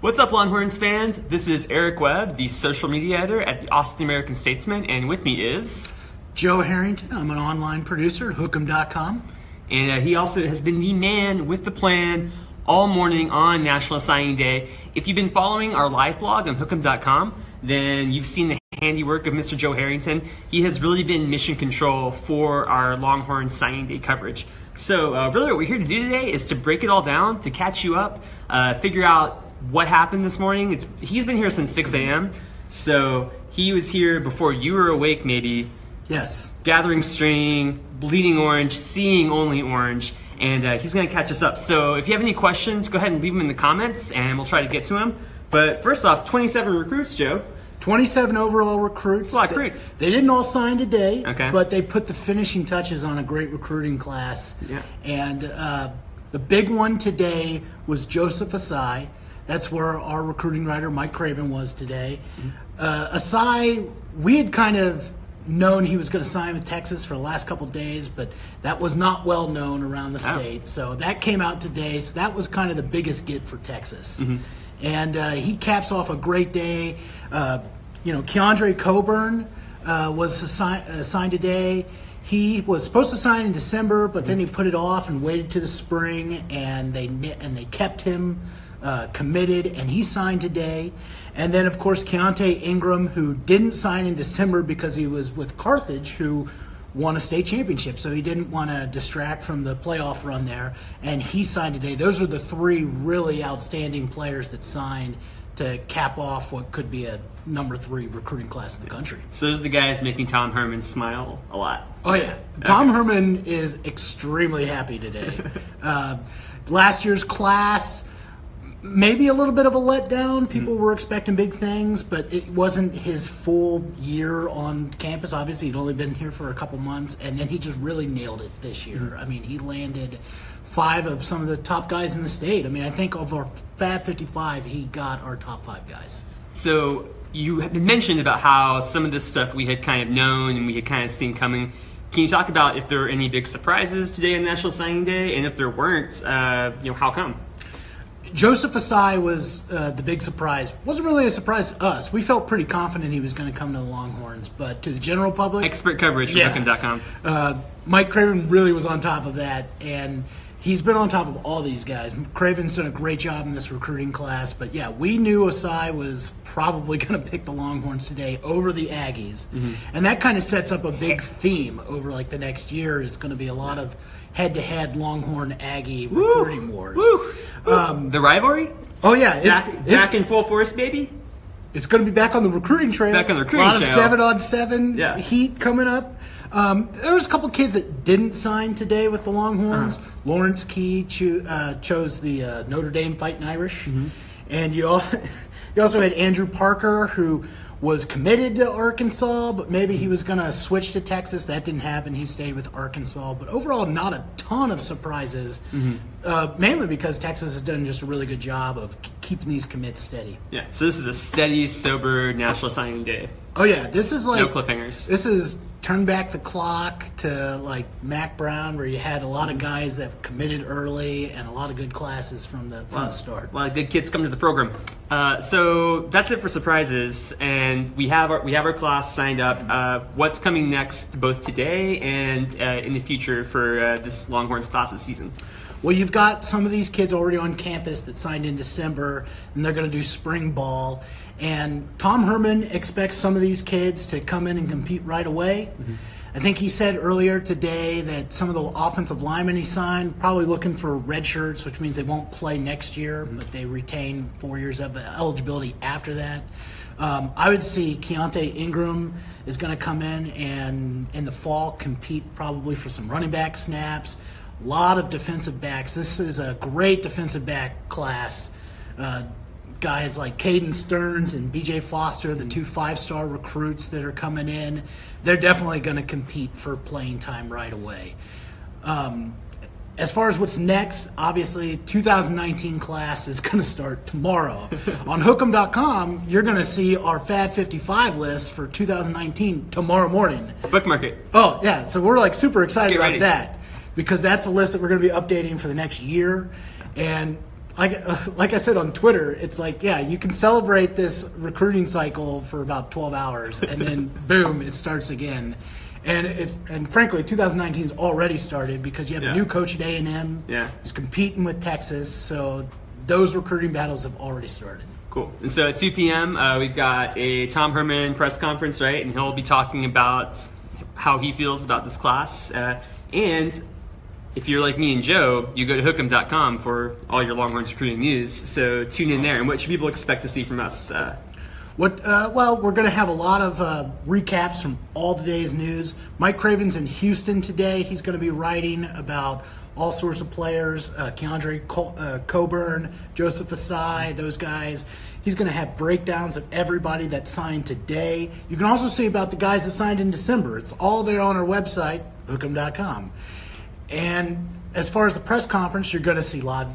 What's up, Longhorns fans? This is Eric Webb, the social media editor at the Austin American-Statesman, and with me is... Joe Harrington. I'm an online producer at Hookem.com. And he also has been the man with the plan all morning on National Signing Day. If you've been following our live blog on Hookem.com, then you've seen the handiwork of Mr. Joe Harrington. He has really been mission control for our Longhorn Signing Day coverage. So really what we're here to do today is to break it all down, to catch you up, figure out what happened this morning. He's been here since 6 a.m., so he was here before you were awake maybe. Yes. Gathering string, bleeding orange, seeing only orange, and he's going to catch us up. So if you have any questions, go ahead and leave them in the comments, and we'll try to get to them. But first off, 27 recruits, Joe. 27 overall recruits. A lot of recruits. They didn't all sign today, okay, but they put the finishing touches on a great recruiting class. Yeah. And the big one today was Joseph Asai. That's where our recruiting writer, Mike Craven, was today. Asai, we had kind of known he was going to sign with Texas for the last couple of days, but that was not well known around the state. So that came out today. So that was kind of the biggest get for Texas. And he caps off a great day. Keandre Coburn was assigned today. He was supposed to sign in December, but then he put it off and waited to the spring, and they kept him committed, and he signed today. And then, of course, Keontae Ingram, who didn't sign in December because he was with Carthage, who won a state championship, so he didn't want to distract from the playoff run there, and he signed today. Those are the three really outstanding players that signed to cap off what could be a number 3 recruiting class in the country. So those are the guys making Tom Herman smile a lot. Oh, yeah. Tom Herman is extremely happy today. Last year's class, maybe a little bit of a letdown. People were expecting big things, but it wasn't his full year on campus. Obviously, he'd only been here for a couple months, and then he just really nailed it this year. I mean, he landed 5 of some of the top guys in the state. I mean, I think of our Fab 55, he got our top 5 guys. So you had mentioned about how some of this stuff we had kind of known and we had kind of seen coming. Can you talk about if there were any big surprises today on National Signing Day, and if there weren't, how come? Joseph Asai was the big surprise. Wasn't really a surprise to us. We felt pretty confident he was going to come to the Longhorns, but to the general public, expert coverage from Hookem.com. Mike Craven really was on top of that, and he's been on top of all these guys. Craven's done a great job in this recruiting class, but yeah, we knew Asai was probably going to pick the Longhorns today over the Aggies, and that kind of sets up a big theme over like the next year. It's going to be a lot of head-to-head Longhorn-Aggie recruiting wars. The rivalry? Oh, yeah. It's back in full force, baby? It's going to be back on the recruiting trail. Back on the recruiting trail. A lot of 7-on-7 heat coming up. There was a couple kids that didn't sign today with the Longhorns. Lawrence Key chose the Notre Dame Fighting Irish. And you also had Andrew Parker, who was committed to Arkansas, but maybe he was going to switch to Texas. That didn't happen. He stayed with Arkansas. But overall, not a ton of surprises, mainly because Texas has done just a really good job of keeping these commits steady. Yeah, so this is a steady, sober National Signing Day. Oh, yeah. This is like... No cliffhangers. This is turn back the clock to like Mac Brown, where you had a lot of guys that committed early and a lot of good classes from the start. A lot of good kids come to the program. So that's it for surprises, and we have our class signed up. What's coming next, both today and in the future for this Longhorns class this season? Well, you've got some of these kids already on campus that signed in December, and they're going to do spring ball. And Tom Herman expects some of these kids to come in and compete right away. I think he said earlier today that some of the offensive linemen he signed probably looking for red shirts, which means they won't play next year, but they retain 4 years of eligibility after that. I would see Keontae Ingram is going to come in and in the fall compete probably for some running back snaps. A lot of defensive backs. This is a great defensive back class. Guys like Caden Stearns and B.J. Foster, the 2 5-star recruits that are coming in, they're definitely going to compete for playing time right away. As far as what's next, obviously 2019 class is going to start tomorrow. On Hookem.com, you're going to see our Fab 55 list for 2019 tomorrow morning. Bookmark it. Oh, yeah. So we're like super excited Get about ready. that, because that's the list that we're going to be updating for the next year. And like I said on Twitter, it's like, yeah, you can celebrate this recruiting cycle for about 12 hours, and then boom, it starts again. And frankly, 2019's already started because you have a new coach at A&M who's competing with Texas, so those recruiting battles have already started. Cool. And so at 2 p.m., we've got a Tom Herman press conference, right? And he'll be talking about how he feels about this class. And if you're like me and Joe, you go to hookem.com for all your Longhorns recruiting news. So tune in there. And what should people expect to see from us? Well, we're going to have a lot of recaps from all today's news. Mike Craven's in Houston today. He's going to be writing about all sorts of players, Keandre Coburn, Joseph Asai, those guys. He's going to have breakdowns of everybody that signed today. You can also see about the guys that signed in December. It's all there on our website, hookem.com. And as far as the press conference, you're going to see live,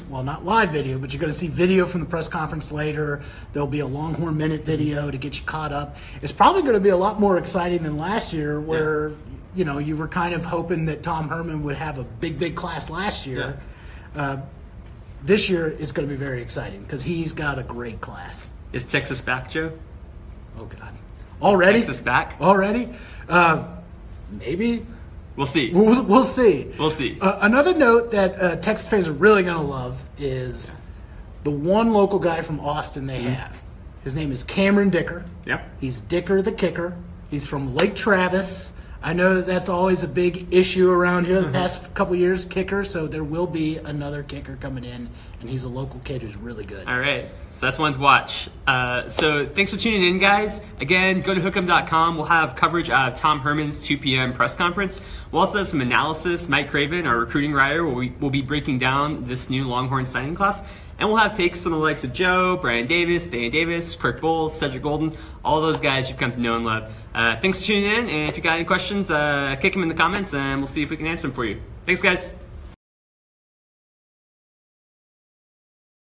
well, not live video, but you're going to see video from the press conference later. There'll be a Longhorn Minute video to get you caught up. It's probably going to be a lot more exciting than last year where, you know, you were kind of hoping that Tom Herman would have a big class last year. This year, it's going to be very exciting because he's got a great class. Is Texas back, Joe? Oh, God. Already? Is Texas back? Already? Maybe. We'll see. We'll see. We'll see. Another note that Texas fans are really going to love is the one local guy from Austin they have. His name is Cameron Dicker. Yep. He's Dicker the kicker. He's from Lake Travis. I know that's always a big issue around here the past couple years, kicker, so there will be another kicker coming in, and he's a local kid who's really good. All right, so that's one to watch. So thanks for tuning in, guys. Again, go to hookem.com. We'll have coverage of Tom Herman's 2 p.m. press conference. We'll also have some analysis. Mike Craven, our recruiting writer, will be breaking down this new Longhorn signing class. And we'll have takes on the likes of Joe, Brian Davis, Dana Davis, Kirk Bowles, Cedric Golden, all those guys you've come to know and love. Thanks for tuning in, and if you got any questions, kick them in the comments, and we'll see if we can answer them for you. Thanks, guys.